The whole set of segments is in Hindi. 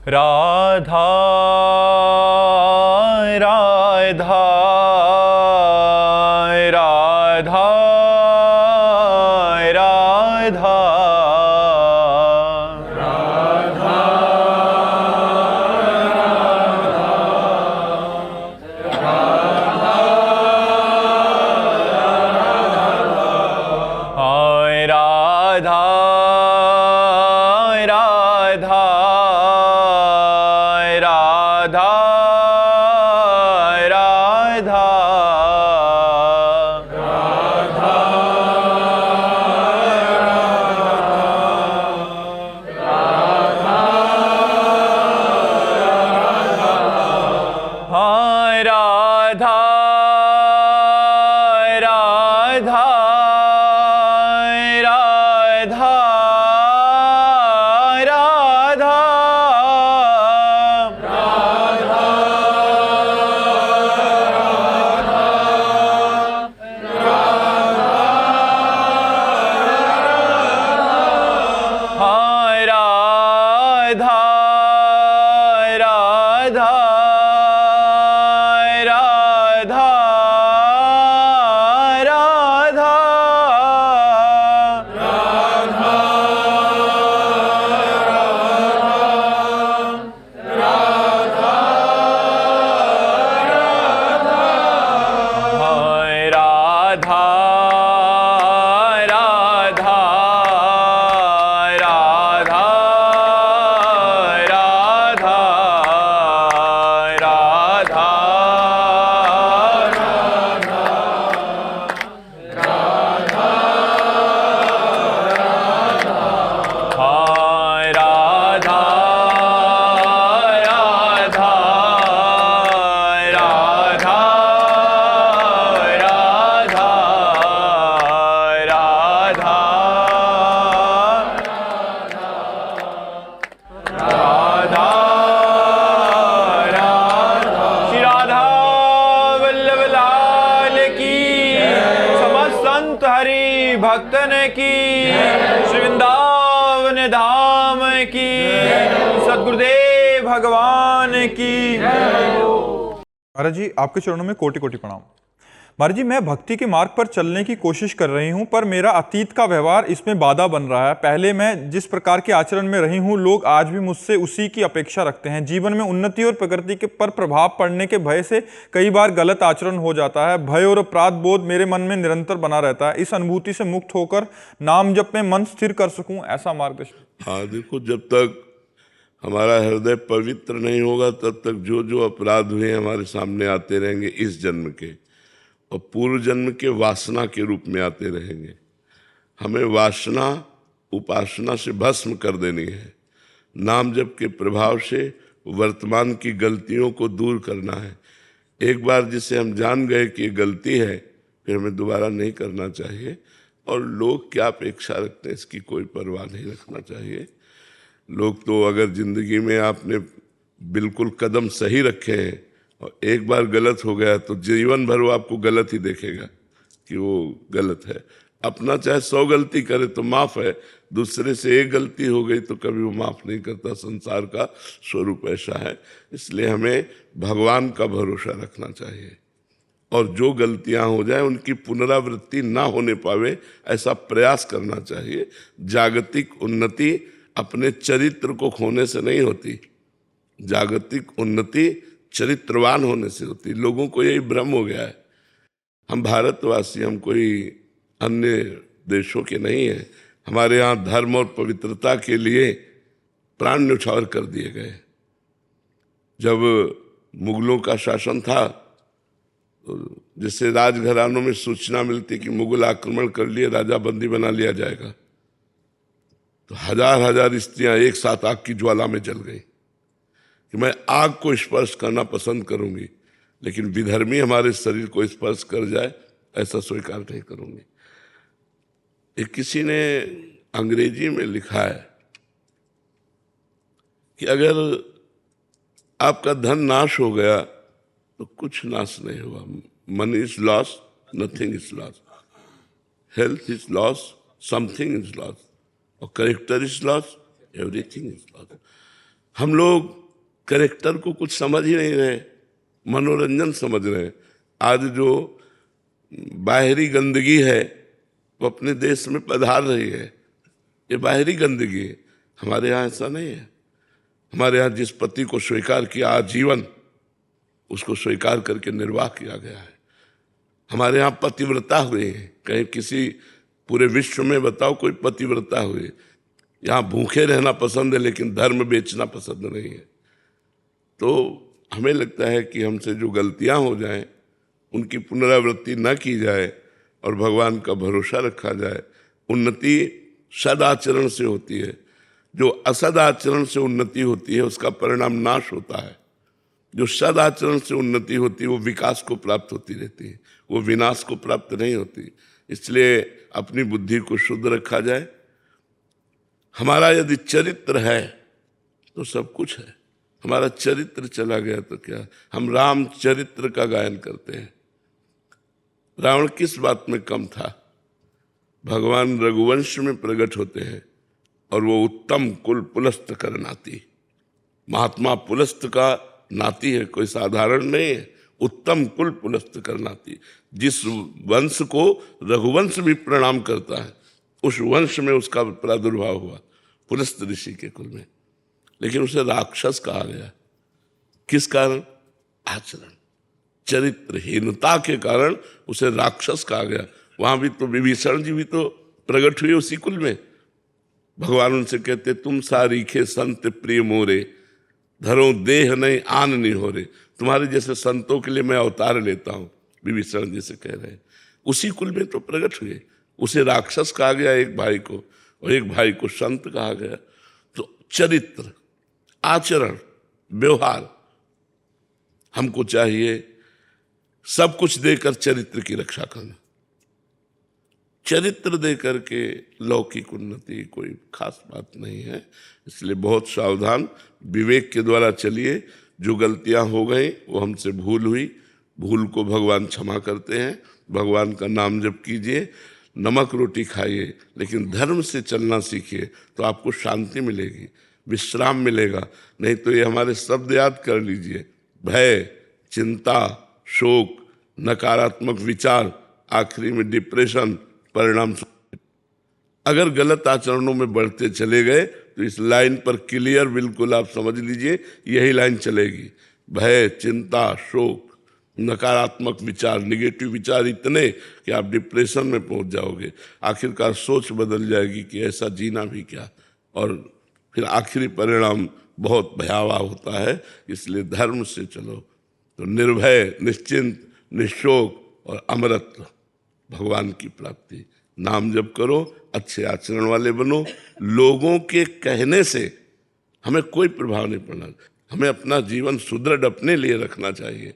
राधा राधा राधा राधा राधा राधा राधा राधा हाय राधा राधा राधा राधा हाय राधा राधा राधा राधा हाय राधा राधा राधा राधा राधा हाय राधा राधा राधा राधा राधा राधा श्री राधा वल्लभ लाल की, समस्त संत हरि भक्तन की, श्री वृंदावन धाम की, सद्गुरुदेव भगवान की। महाराज जी, आपके चरणों में कोटि कोटि प्रणाम। महाराज जी, मैं भक्ति के मार्ग पर चलने की कोशिश कर रही हूं, पर मेरा अतीत का व्यवहार इसमें बाधा बन रहा है। पहले मैं जिस प्रकार के आचरण में रही हूं, लोग आज भी मुझसे उसी की अपेक्षा रखते हैं। जीवन में उन्नति और प्रगति के पर प्रभाव पड़ने के भय से कई बार गलत आचरण हो जाता है। भय और अपराध बोध मेरे मन में निरंतर बना रहता है। इस अनुभूति से मुक्त होकर नाम जप में मन स्थिर कर सकूं, ऐसा मार्गदर्शन। हाँ, देखो, जब तक हमारा हृदय पवित्र नहीं होगा तब तक जो जो अपराध हुए हमारे सामने आते रहेंगे इस जन्म के, और पूर्व जन्म के वासना के रूप में आते रहेंगे। हमें वासना उपासना से भस्म कर देनी है। नाम जप के प्रभाव से वर्तमान की गलतियों को दूर करना है। एक बार जिसे हम जान गए कि ये गलती है, फिर हमें दोबारा नहीं करना चाहिए। और लोग क्या अपेक्षा रखते हैं इसकी कोई परवाह नहीं रखना चाहिए। लोग तो अगर जिंदगी में आपने बिल्कुल कदम सही रखे हैं और एक बार गलत हो गया तो जीवन भर वो आपको गलत ही देखेगा कि वो गलत है। अपना चाहे 100 गलती करे तो माफ़ है, दूसरे से एक गलती हो गई तो कभी वो माफ़ नहीं करता। संसार का स्वरूप ऐसा है। इसलिए हमें भगवान का भरोसा रखना चाहिए, और जो गलतियां हो जाए उनकी पुनरावृत्ति ना होने पावे ऐसा प्रयास करना चाहिए। जागतिक उन्नति अपने चरित्र को खोने से नहीं होती, जागतिक उन्नति चरित्रवान होने से होती। लोगों को यही भ्रम हो गया है। हम भारतवासी, हम कोई अन्य देशों के नहीं हैं। हमारे यहाँ धर्म और पवित्रता के लिए प्राण न्यौछावर कर दिए गए। जब मुगलों का शासन था, तो जिससे राजघरानों में सूचना मिलती कि मुगल आक्रमण कर लिए, राजा बंदी बना लिया जाएगा, तो हजार हजार स्त्रियां एक साथ आग की ज्वाला में जल गई कि मैं आग को स्पर्श करना पसंद करूंगी, लेकिन विधर्मी हमारे शरीर को स्पर्श कर जाए ऐसा स्वीकार नहीं करूंगी। एक किसी ने अंग्रेजी में लिखा है कि अगर आपका धन नाश हो गया तो कुछ नाश नहीं हुआ। Money is loss, nothing is loss. Health is loss, something is loss. और character is loss, everything is loss. हम लोग कैरेक्टर को कुछ समझ ही नहीं रहे, मनोरंजन समझ रहे हैं। आज जो बाहरी गंदगी है वो अपने देश में पधार रही है, ये बाहरी गंदगी है। हमारे यहाँ ऐसा नहीं है। हमारे यहाँ जिस पति को स्वीकार किया आजीवन, उसको स्वीकार करके निर्वाह किया गया है। हमारे यहाँ पतिव्रता हुई है, कहीं किसी पूरे विश्व में बताओ कोई पतिव्रता हुई। यहाँ भूखे रहना पसंद है लेकिन धर्म बेचना पसंद नहीं है। तो हमें लगता है कि हमसे जो गलतियां हो जाएं उनकी पुनरावृत्ति न की जाए और भगवान का भरोसा रखा जाए। उन्नति सदाचरण से होती है, जो असदाचरण से उन्नति होती है उसका परिणाम नाश होता है। जो सदाचरण से उन्नति होती है वो विकास को प्राप्त होती रहती है, वो विनाश को प्राप्त नहीं होती। इसलिए अपनी बुद्धि को शुद्ध रखा जाए। हमारा यदि चरित्र है तो सब कुछ है। हमारा चरित्र चला गया तो क्या। हम राम चरित्र का गायन करते हैं। रावण किस बात में कम था? भगवान रघुवंश में प्रकट होते हैं और वो उत्तम कुल पुलस्त कर नाती। महात्मा पुलस्त का नाती है, कोई साधारण नहीं है। उत्तम कुल पुलस्त कर नाती, जिस वंश को रघुवंश भी प्रणाम करता है उस वंश में उसका प्रादुर्भाव हुआ, पुलस्त ऋषि के कुल में। लेकिन उसे राक्षस कहा गया। किस कारण? आचरण, चरित्रहीनता के कारण उसे राक्षस कहा गया। वहां भी तो विभीषण जी भी तो प्रकट हुए उसी कुल में। भगवान उनसे कहते तुम सारीखे संत प्रिय मोरे, धरो देह नहीं आन नहीं हो रे। तुम्हारे जैसे संतों के लिए मैं अवतार लेता हूं, विभीषण जी से कह रहे हैं। उसी कुल में तो प्रकट हुए। उसे राक्षस कहा गया एक भाई को, और एक भाई को संत कहा गया। तो चरित्र, आचरण, व्यवहार, हमको चाहिए सब कुछ देकर चरित्र की रक्षा करना। चरित्र दे करके लौकिक उन्नति कोई खास बात नहीं है। इसलिए बहुत सावधान, विवेक के द्वारा चलिए। जो गलतियां हो गई वो हमसे भूल हुई, भूल को भगवान क्षमा करते हैं। भगवान का नाम जप कीजिए, नमक रोटी खाइए, लेकिन धर्म से चलना सीखिए तो आपको शांति मिलेगी, विश्राम मिलेगा। नहीं तो ये हमारे शब्द याद कर लीजिए, भय, चिंता, शोक, नकारात्मक विचार, आखिरी में डिप्रेशन, परिणाम। अगर गलत आचरणों में बढ़ते चले गए तो इस लाइन पर क्लियर बिल्कुल आप समझ लीजिए, यही लाइन चलेगी। भय, चिंता, शोक, नकारात्मक विचार, निगेटिव विचार इतने कि आप डिप्रेशन में पहुंच जाओगे। आखिरकार सोच बदल जाएगी कि ऐसा जीना भी क्या, और फिर आखिरी परिणाम बहुत भयावह होता है। इसलिए धर्म से चलो तो निर्भय, निश्चिंत, निशोक और अमरत्व, भगवान की प्राप्ति। नाम जप करो, अच्छे आचरण वाले बनो। लोगों के कहने से हमें कोई प्रभाव नहीं पड़ना। हमें अपना जीवन सुदृढ़ अपने लिए रखना चाहिए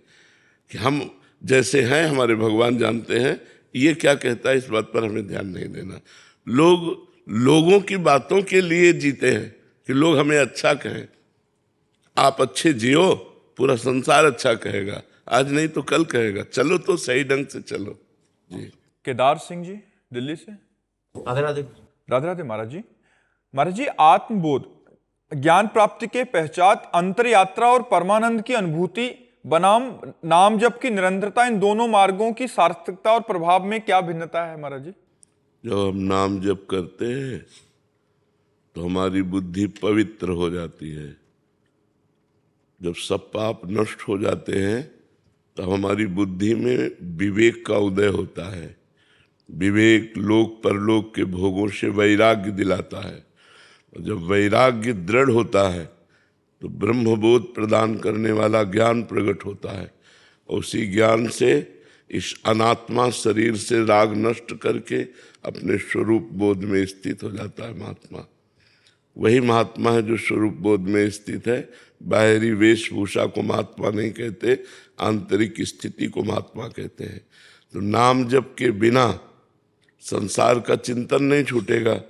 कि हम जैसे हैं हमारे भगवान जानते हैं। ये क्या कहता है इस बात पर हमें ध्यान नहीं देना। लोगों की बातों के लिए जीते हैं कि लोग हमें अच्छा कहें। आप अच्छे जियो, पूरा संसार अच्छा कहेगा, आज नहीं तो कल कहेगा। चलो तो सही ढंग से चलो जी। केदार सिंह जी दिल्ली से। राधे राधे। राधे राधे महाराज जी। महाराज जी, आत्मबोध, ज्ञान प्राप्ति के पश्चात अंतर यात्रा और परमानंद की अनुभूति बनाम नाम जप की निरंतरता, इन दोनों मार्गों की सार्थकता और प्रभाव में क्या भिन्नता है महाराज जी? जब हम नाम जप करते हैं तो हमारी बुद्धि पवित्र हो जाती है। जब सब पाप नष्ट हो जाते हैं तब हमारी बुद्धि में विवेक का उदय होता है। विवेक लोक परलोक के भोगों से वैराग्य दिलाता है, और जब वैराग्य दृढ़ होता है तो ब्रह्मबोध प्रदान करने वाला ज्ञान प्रकट होता है। उसी ज्ञान से इस अनात्मा शरीर से राग नष्ट करके अपने स्वरूप बोध में स्थित हो जाता है महात्मा। वही महात्मा है जो स्वरूप बोध में स्थित है। बाहरी वेशभूषा को महात्मा नहीं कहते, आंतरिक स्थिति को महात्मा कहते हैं। तो नाम जप के बिना संसार का चिंतन नहीं छूटेगा।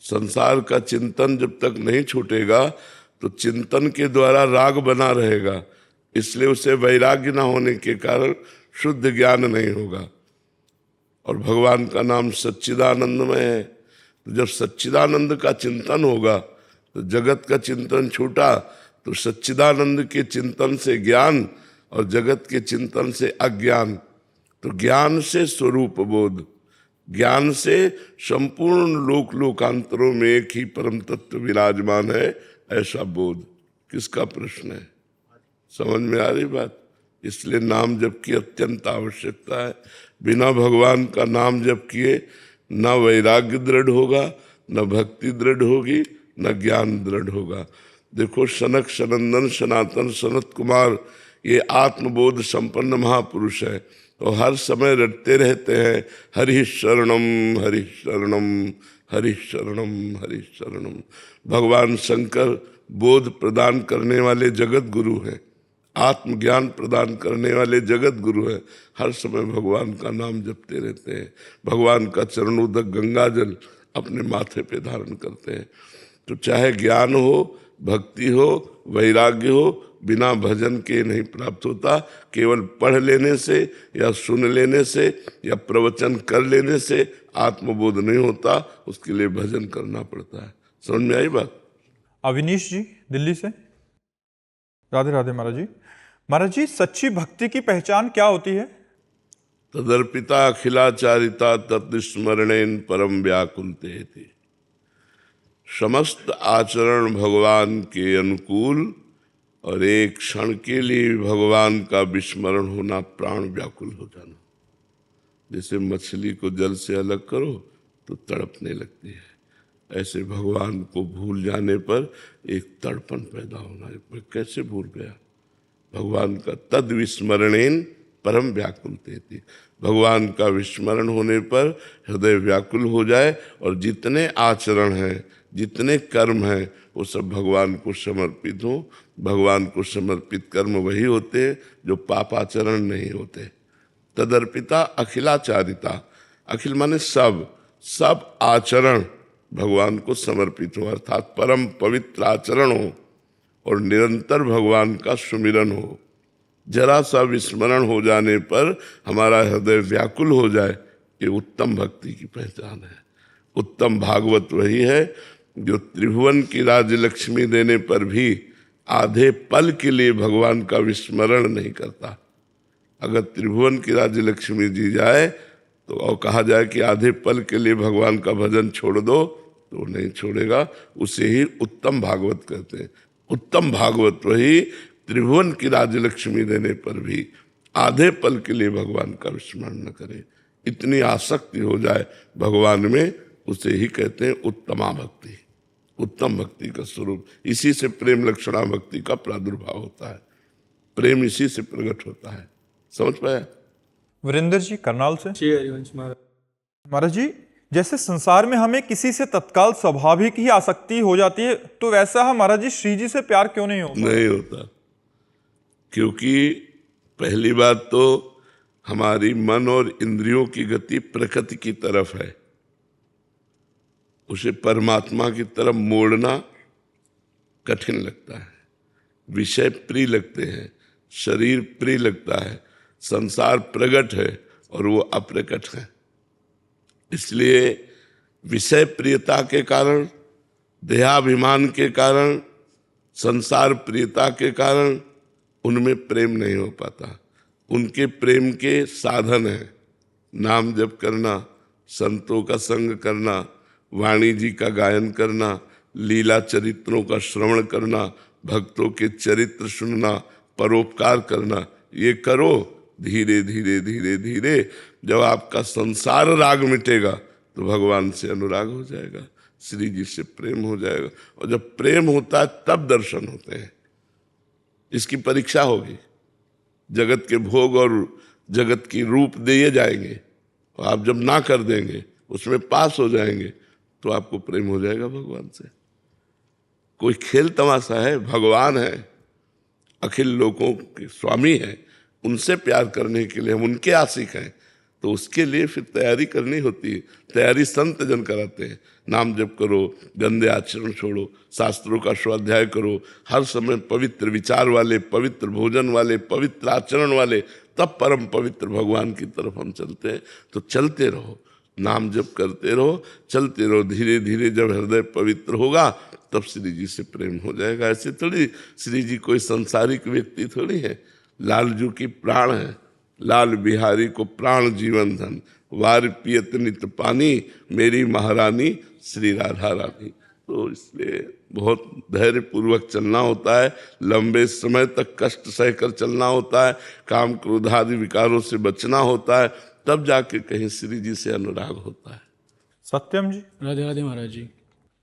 संसार का चिंतन जब तक नहीं छूटेगा तो चिंतन के द्वारा राग बना रहेगा। इसलिए उसे वैराग्य ना होने के कारण शुद्ध ज्ञान नहीं होगा। और भगवान का नाम सच्चिदानंदमय है, तो जब सच्चिदानंद का चिंतन होगा तो जगत का चिंतन छूटा तो सच्चिदानंद के चिंतन से ज्ञान और जगत के चिंतन से अज्ञान। तो ज्ञान से स्वरूप बोध, ज्ञान से संपूर्ण लोक लोकांतरों में एक ही परम तत्व विराजमान है, ऐसा बोध। किसका प्रश्न है? समझ में आ रही बात? इसलिए नाम जप की अत्यंत आवश्यकता है। बिना भगवान का नाम जप किए न वैराग्य दृढ़ होगा, न भक्ति दृढ़ होगी, न ज्ञान दृढ़ होगा। देखो सनक सनंदन सनातन सनत कुमार ये आत्मबोध संपन्न महापुरुष है, तो हर समय रटते रहते हैं हरि शरणम हरि शरणम हरि शरणम हरि शरणम। भगवान शंकर बोध प्रदान करने वाले जगत गुरु हैं, आत्मज्ञान प्रदान करने वाले जगत गुरु हैं। हर समय भगवान का नाम जपते रहते हैं, भगवान का चरणोदक गंगा जल अपने माथे पे धारण करते हैं। तो चाहे ज्ञान हो, भक्ति हो, वैराग्य हो, बिना भजन के नहीं प्राप्त होता। केवल पढ़ लेने से या सुन लेने से या प्रवचन कर लेने से आत्मबोध नहीं होता, उसके लिए भजन करना पड़ता है। समझ में आई बात? अविनीश जी दिल्ली से। राधे राधे महाराज जी। महाराज जी, सच्ची भक्ति की पहचान क्या होती है? तदर्पिता अखिलाचारिता तत्स्मरणेन परम व्याकुलते थी। समस्त आचरण भगवान के अनुकूल और एक क्षण के लिए भगवान का विस्मरण होना, प्राण व्याकुल हो जाना। जैसे मछली को जल से अलग करो तो तड़पने लगती है, ऐसे भगवान को भूल जाने पर एक तड़पन पैदा होना। मैं कैसे भूल गया? भगवान का तद विस्मरणेन परम व्याकुलते थी। भगवान का विस्मरण होने पर हृदय व्याकुल हो जाए और जितने आचरण हैं, जितने कर्म हैं, वो सब भगवान को समर्पित हो। भगवान को समर्पित कर्म वही होते हैं जो पापाचरण नहीं होते। तदर्पिता अखिलाचारिता, अखिल माने सब, सब आचरण भगवान को समर्पित हो, अर्थात परम पवित्र आचरण हो और निरंतर भगवान का सुमिरन हो। जरा सा विस्मरण हो जाने पर हमारा हृदय व्याकुल हो जाए, ये उत्तम भक्ति की पहचान है। उत्तम भागवत वही है जो त्रिभुवन की राज्य लक्ष्मी देने पर भी आधे पल के लिए भगवान का विस्मरण नहीं करता। अगर त्रिभुवन की राज्य लक्ष्मी जी जाए तो और कहा जाए कि आधे पल के लिए भगवान का भजन छोड़ दो, तो वो नहीं छोड़ेगा। उसे ही उत्तम भागवत कहते हैं। उत्तम भागवत वही त्रिभुवन की राज्य लक्ष्मी देने पर भी आधे पल के लिए भगवान का विस्मरण न करे, इतनी आसक्ति हो जाए भगवान में, उसे ही कहते हैं उत्तमा भक्ति। उत्तम भक्ति का स्वरूप, इसी से प्रेम लक्षणा भक्ति का प्रादुर्भाव होता है। प्रेम इसी से प्रकट होता है। समझ पाया? वीरेंद्र जी करनाल से। महाराज जी, जैसे संसार में हमें किसी से तत्काल स्वाभाविक ही आसक्ति हो जाती है, तो वैसा हम महाराज जी श्री जी से प्यार क्यों नहीं होता? नहीं होता, क्योंकि पहली बात तो हमारी मन और इंद्रियों की गति प्रकृति की तरफ है। उसे परमात्मा की तरफ मोड़ना कठिन लगता है। विषय प्रिय लगते हैं, शरीर प्रिय लगता है, संसार प्रगट है और वो अप्रकट है। इसलिए विषय प्रियता के कारण, देहाभिमान के कारण, संसार प्रियता के कारण उनमें प्रेम नहीं हो पाता। उनके प्रेम के साधन है नाम जप करना, संतों का संग करना, वाणी जी का गायन करना, लीला चरित्रों का श्रवण करना, भक्तों के चरित्र सुनना, परोपकार करना। ये करो, धीरे धीरे धीरे धीरे जब आपका संसार राग मिटेगा तो भगवान से अनुराग हो जाएगा, श्री जी से प्रेम हो जाएगा। और जब प्रेम होता है तब दर्शन होते हैं। इसकी परीक्षा होगी। जगत के भोग और जगत की रूप दिए जाएंगे और आप जब ना कर देंगे, उसमें पास हो जाएंगे, तो आपको प्रेम हो जाएगा भगवान से। कोई खेल तमाशा है? भगवान है, अखिल लोकों के स्वामी है, उनसे प्यार करने के लिए हम उनके आशिक हैं, तो उसके लिए फिर तैयारी करनी होती है। तैयारी संत जन कराते हैं। नाम जप करो, गंदे आचरण छोड़ो, शास्त्रों का स्वाध्याय करो, हर समय पवित्र विचार वाले, पवित्र भोजन वाले, पवित्र आचरण वाले, तब परम पवित्र भगवान की तरफ हम चलते हैं। तो चलते रहो, नाम जप करते रहो, चलते रहो। धीरे धीरे जब हृदय पवित्र होगा तब श्री जी से प्रेम हो जाएगा। ऐसे थोड़ी श्री जी कोई संसारिक व्यक्ति थोड़ी है, लालजू की प्राण है। लाल बिहारी को प्राण जीवन धन, वार पियत नित पानी, मेरी महारानी श्री राधा रानी। तो इसलिए बहुत धैर्य पूर्वक चलना होता है, लंबे समय तक कष्ट सहकर चलना होता है, काम क्रोध आदि विकारों से बचना होता है, तब जाके कहीं श्री जी से अनुराग होता है। सत्यम जी। राधे राधे महाराज जी।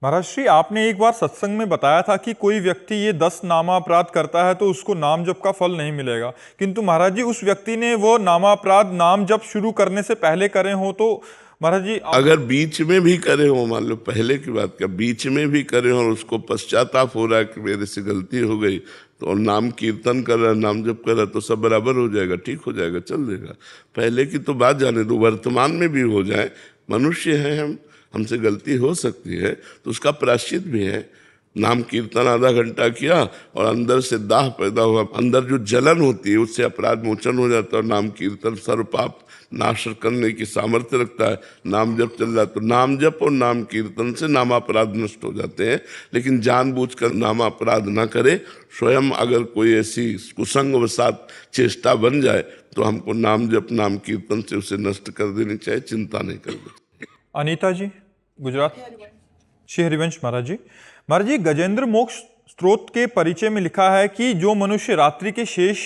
महाराज श्री, आपने एक बार सत्संग में बताया था कि कोई व्यक्ति ये 10 नामापराध करता है तो उसको नाम जप का फल नहीं मिलेगा, किंतु महाराज जी उस व्यक्ति ने वो नामापराध नाम जप शुरू करने से पहले करे हो, तो महाराज जी अगर बीच में भी करे हो, मान लो पहले की बात क्या, बीच में भी करे हो और उसको पश्चाताप हो रहा है कि मेरे से गलती हो गई, तो नाम कीर्तन कर रहा है, नाम जप कर रहा है, तो सब बराबर हो जाएगा, ठीक हो जाएगा, चल देगा। पहले की तो बात जाने दो, वर्तमान में भी हो जाए, मनुष्य है हम, हमसे गलती हो सकती है, तो उसका प्रायश्चित भी है। नाम कीर्तन आधा घंटा किया और अंदर से दाह पैदा हुआ, अंदर जो जलन होती है उससे अपराध मोचन हो जाता है। और नाम कीर्तन सर्व पाप नाश करने की सामर्थ्य रखता है। नाम जप चल रहा तो नाम जप और नाम कीर्तन से नामापराध नष्ट हो जाते हैं। लेकिन जानबूझकर नामापराध ना करे। स्वयं अगर कोई ऐसी कुसंगवशात चेष्टा बन जाए तो हमको नाम जप नाम कीर्तन से उसे नष्ट कर देनी चाहिए, चिंता नहीं करनी। अनीता जी, गुजरात। श्री हरिवंश महाराज जी। महाराज जी, गजेंद्र मोक्ष स्त्रोत के परिचय में लिखा है कि जो मनुष्य रात्रि के शेष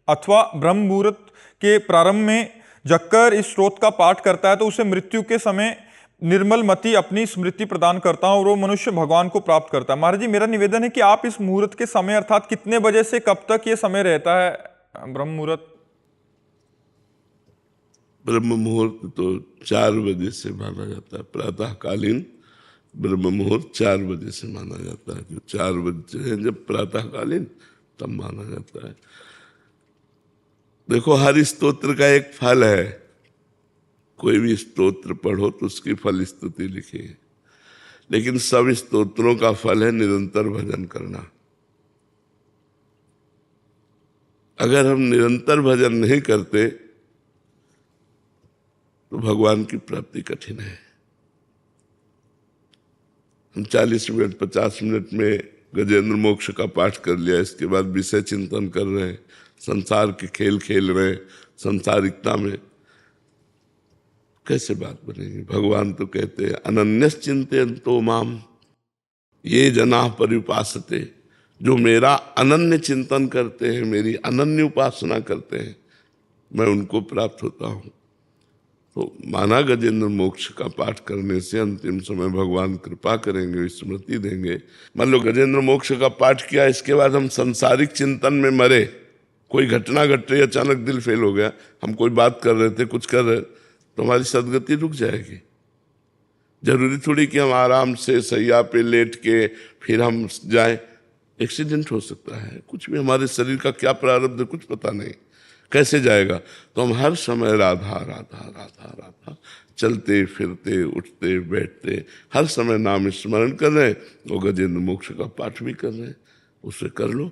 अथवा ब्रह्म मुहूर्त के प्रारंभ में जगकर इस स्त्रोत का पाठ करता है तो उसे मृत्यु के समय निर्मल मति अपनी स्मृति प्रदान करता है और वो मनुष्य भगवान को प्राप्त करता है। महाराज जी, मेरा निवेदन है कि आप इस मुहूर्त के समय अर्थात कितने बजे से कब तक ये समय रहता है ब्रह्म मुहूर्त? ब्रह्म मुहूर्त तो 4 बजे से माना जाता है, प्रातःकालीन ब्रह्म मुहूर्त 4 बजे से माना जाता है। जो 4 बजे हैं जब प्रातःकालीन, तब माना जाता है। देखो, हर स्तोत्र का एक फल है। कोई भी स्तोत्र पढ़ो तो उसकी फल स्तुति लिखी है, लेकिन सब स्तोत्रों का फल है निरंतर भजन करना। अगर हम निरंतर भजन नहीं करते तो भगवान की प्राप्ति कठिन है। हम 40 मिनट 50 मिनट में गजेंद्र मोक्ष का पाठ कर लिया, इसके बाद विषय चिंतन कर रहे हैं, संसार के खेल खेल रहे हैं, संसारिकता में कैसे बात बनेगी? भगवान तो कहते हैं अनन्यश्चिन्तयन्तो माम ये जना पर्युपासते, जो मेरा अनन्य चिंतन करते हैं, मेरी अनन्य उपासना करते हैं, मैं उनको प्राप्त होता हूँ। तो माना गजेंद्र मोक्ष का पाठ करने से अंतिम समय भगवान कृपा करेंगे, स्मृति देंगे। मान लो गजेंद्र मोक्ष का पाठ किया, इसके बाद हम संसारिक चिंतन में मरे, कोई घटना घट रही, अचानक दिल फेल हो गया, हम कोई बात कर रहे थे, कुछ कर रहे, तो हमारी सदगति रुक जाएगी। जरूरी थोड़ी कि हम आराम से सैया पे लेट के फिर हम जाएं। एक्सीडेंट हो सकता है, कुछ भी, हमारे शरीर का क्या प्रारब्ध है कुछ पता नहीं, कैसे जाएगा। तो हम हर समय राधा राधा राधा राधा चलते फिरते उठते बैठते हर समय नाम स्मरण कर रहे हैं और गजेंद्र मोक्ष का पाठ भी कर रहे हैं। उसे कर लो।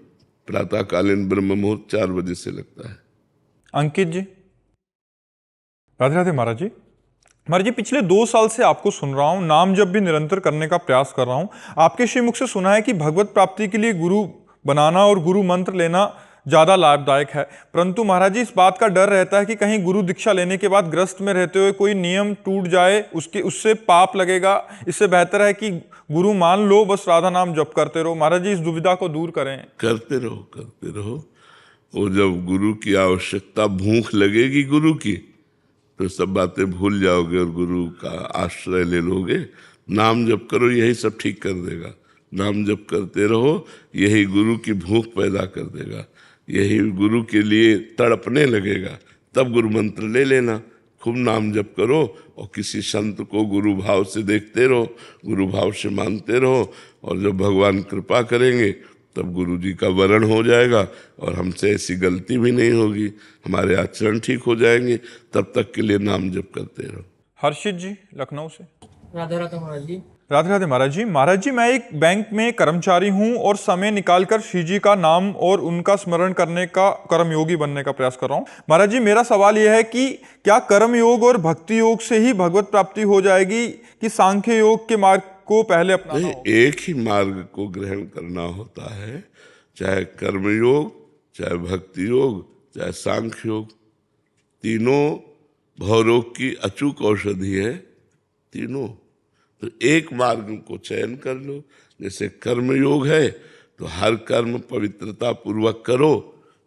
प्रातःकालीन ब्रह्म मुहूर्त 4 बजे से लगता है। अंकित जी। राधे राधे महाराज जी। महाराज जी, पिछले 2 साल से आपको सुन रहा हूं, नाम जब भी निरंतर करने का प्रयास कर रहा हूं। आपके श्रीमुख से सुना है कि भगवत प्राप्ति के लिए गुरु बनाना और गुरु मंत्र लेना ज्यादा लाभदायक है, परंतु महाराज जी इस बात का डर रहता है कि कहीं गुरु दीक्षा लेने के बाद ग्रस्त में रहते हुए कोई नियम टूट जाए, उससे पाप लगेगा। इससे बेहतर है कि गुरु मान लो, बस राधा नाम जप करते रहो। महाराज जी, इस दुविधा को दूर करें। करते रहो, करते रहो। वो जब गुरु की आवश्यकता, भूख लगेगी गुरु की, तो सब बातें भूल जाओगे और गुरु का आश्रय ले लोगे। नाम जप करो, यही सब ठीक कर देगा। नाम जप करते रहो, यही गुरु की भूख पैदा कर देगा, यही गुरु के लिए तड़पने लगेगा। तब गुरु मंत्र ले लेना, खूब नाम जप करो और किसी संत को गुरु भाव से देखते रहो, गुरु भाव से मानते रहो, और जब भगवान कृपा करेंगे तब गुरु जी का वरण हो जाएगा और हमसे ऐसी गलती भी नहीं होगी, हमारे आचरण ठीक हो जाएंगे। तब तक के लिए नाम जप करते रहो। हर्षित जी, लखनऊ से। राधे राधे महाराज जी। राधे राधे महाराज जी मैं एक बैंक में कर्मचारी हूं और समय निकालकर श्री जी का नाम और उनका स्मरण करने का कर्मयोगी बनने का प्रयास कर रहा हूं। महाराज जी मेरा सवाल यह है कि क्या कर्मयोग और भक्ति योग से ही भगवत प्राप्ति हो जाएगी कि सांख्य योग के मार्ग को पहले अपनाना होगा? एक ही मार्ग को ग्रहण करना होता है, चाहे कर्मयोग, चाहे भक्ति योग, चाहे सांख्य योग। तीनों भवरोग की अचूक औषधि है तीनों। तो एक मार्ग को चयन कर लो। जैसे कर्मयोग है तो हर कर्म पवित्रता पूर्वक करो,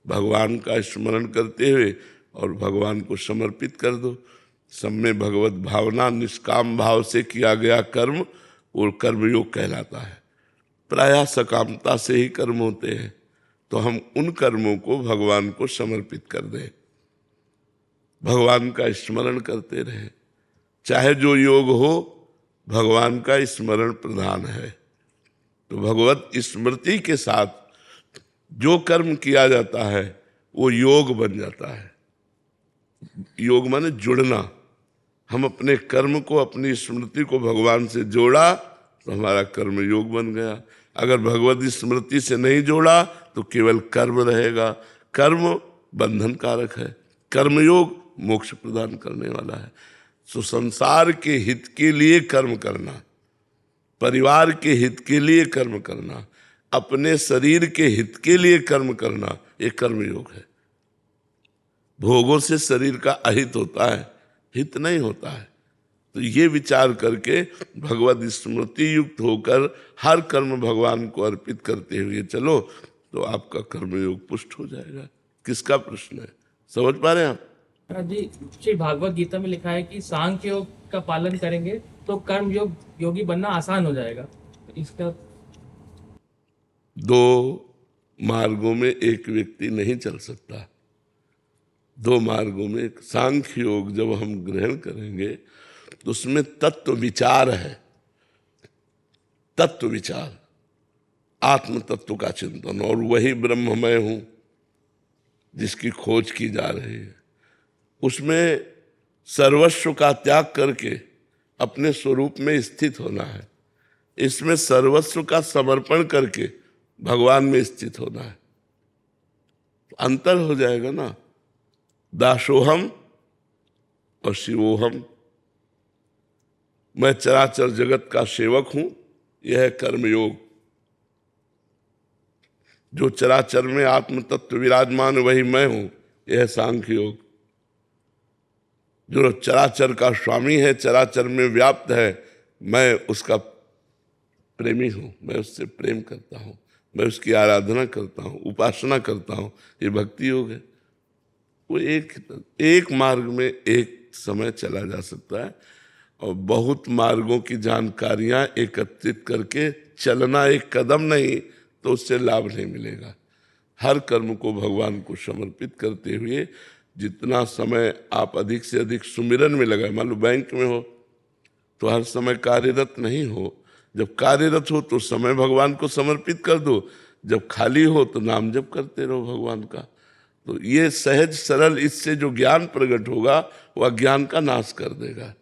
भगवान का स्मरण करते हुए, और भगवान को समर्पित कर दो। सब में भगवत भावना, निष्काम भाव से किया गया कर्म और कर्मयोग कहलाता है। प्रायः सकामता से ही कर्म होते हैं, तो हम उन कर्मों को भगवान को समर्पित कर दें, भगवान का स्मरण करते रहें। चाहे जो योग हो, भगवान का स्मरण प्रधान है। तो भगवत स्मृति के साथ जो कर्म किया जाता है वो योग बन जाता है। योग माने जुड़ना। हम अपने कर्म को, अपनी स्मृति को भगवान से जोड़ा तो हमारा कर्म योग बन गया। अगर भगवत स्मृति से नहीं जोड़ा तो केवल कर्म रहेगा। कर्म बंधन कारक है, कर्मयोग मोक्ष प्रदान करने वाला है। तो संसार के हित के लिए कर्म करना, परिवार के हित के लिए कर्म करना, अपने शरीर के हित के लिए कर्म करना, ये कर्मयोग है। भोगों से शरीर का अहित होता है, हित नहीं होता है। तो ये विचार करके भगवत स्मृति युक्त होकर हर कर्म भगवान को अर्पित करते हुए चलो, तो आपका कर्मयोग पुष्ट हो जाएगा। किसका प्रश्न है, समझ पा रहे हैं आप? जी, श्री भागवत गीता में लिखा है कि सांख्य योग का पालन करेंगे तो कर्म योग योगी बनना आसान हो जाएगा। इसका दो मार्गों में एक व्यक्ति नहीं चल सकता। दो मार्गों में सांख्य योग जब हम ग्रहण करेंगे तो उसमें तत्व विचार है। तत्व विचार, आत्म तत्व का चिंतन, और वही ब्रह्ममय हूं जिसकी खोज की जा रही है। उसमें सर्वस्व का त्याग करके अपने स्वरूप में स्थित होना है। इसमें सर्वस्व का समर्पण करके भगवान में स्थित होना है। अंतर हो जाएगा ना, दासोहम और शिवोहम। मैं चराचर जगत का सेवक हूं, यह है कर्मयोग। जो चराचर में आत्म तत्व विराजमान वही मैं हूं, यह है सांख्य योग। जो चराचर का स्वामी है, चराचर में व्याप्त है, मैं उसका प्रेमी हूं, मैं उससे प्रेम करता हूं, मैं उसकी आराधना करता हूं, उपासना करता हूं, ये भक्ति योग है। वो एक मार्ग में एक समय चला जा सकता है, और बहुत मार्गों की जानकारियां एकत्रित करके चलना, एक कदम नहीं तो उससे लाभ नहीं मिलेगा। हर कर्म को भगवान को समर्पित करते हुए जितना समय आप अधिक से अधिक सुमिरन में लगाए। मान लो बैंक में हो तो हर समय कार्यरत नहीं हो, जब कार्यरत हो तो समय भगवान को समर्पित कर दो, जब खाली हो तो नाम जप करते रहो भगवान का। तो ये सहज सरल, इससे जो ज्ञान प्रकट होगा वह अज्ञान का नाश कर देगा।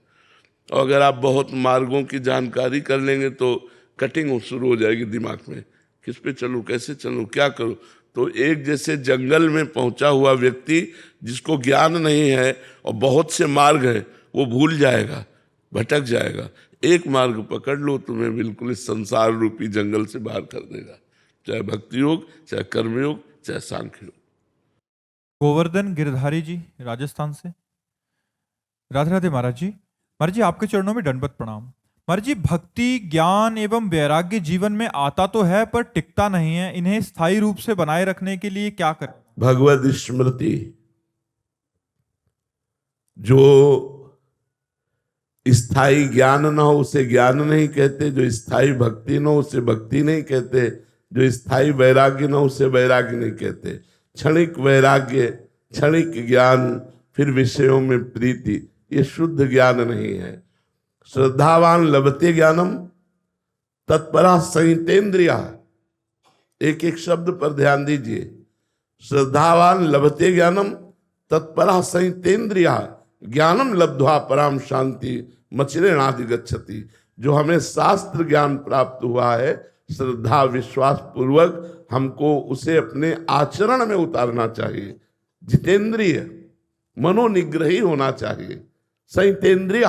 और अगर आप बहुत मार्गों की जानकारी कर लेंगे तो कटिंग शुरू हो जाएगी दिमाग में, किस पे चलूं, कैसे चलूं, क्या करूं। तो एक जैसे जंगल में पहुंचा हुआ व्यक्ति जिसको ज्ञान नहीं है और बहुत से मार्ग हैं, वो भूल जाएगा, भटक जाएगा। एक मार्ग पकड़ लो, तुम्हें बिल्कुल इस संसार रूपी जंगल से बाहर कर देगा, चाहे भक्ति योग, चाहे कर्मयोग, चाहे सांख्य योग। गोवर्धन गिरधारी जी राजस्थान से। राधे राधे महाराज जी। महाराज जी आपके चरणों में दंडवत प्रणाम। महाराज जी, भक्ति, ज्ञान एवं वैराग्य जीवन में आता तो है पर टिकता नहीं है, इन्हें स्थायी रूप से बनाए रखने के लिए क्या करें? भगवत स्मृति। जो स्थायी ज्ञान न हो उसे ज्ञान नहीं कहते, जो स्थायी भक्ति न हो उसे भक्ति नहीं कहते, जो स्थायी वैराग्य न हो उसे वैराग्य नहीं कहते। क्षणिक वैराग्य, क्षणिक ज्ञान, फिर विषयों में प्रीति, ये शुद्ध ज्ञान नहीं है। श्रद्धावान लभते ज्ञानम तत्परा संहितेन्द्रिया। एक एक शब्द पर ध्यान दीजिए। श्रद्धावान लभते ज्ञानम तत्परा संहितेन्द्रिया, ज्ञानम लब्ध्वा पराम शांति मचिरेणाधि गच्छति। जो हमें शास्त्र ज्ञान प्राप्त हुआ है, श्रद्धा विश्वास पूर्वक हमको उसे अपने आचरण में उतारना चाहिए। जितेंद्रिय मनोनिग्रही होना चाहिए, संयतेंद्रिय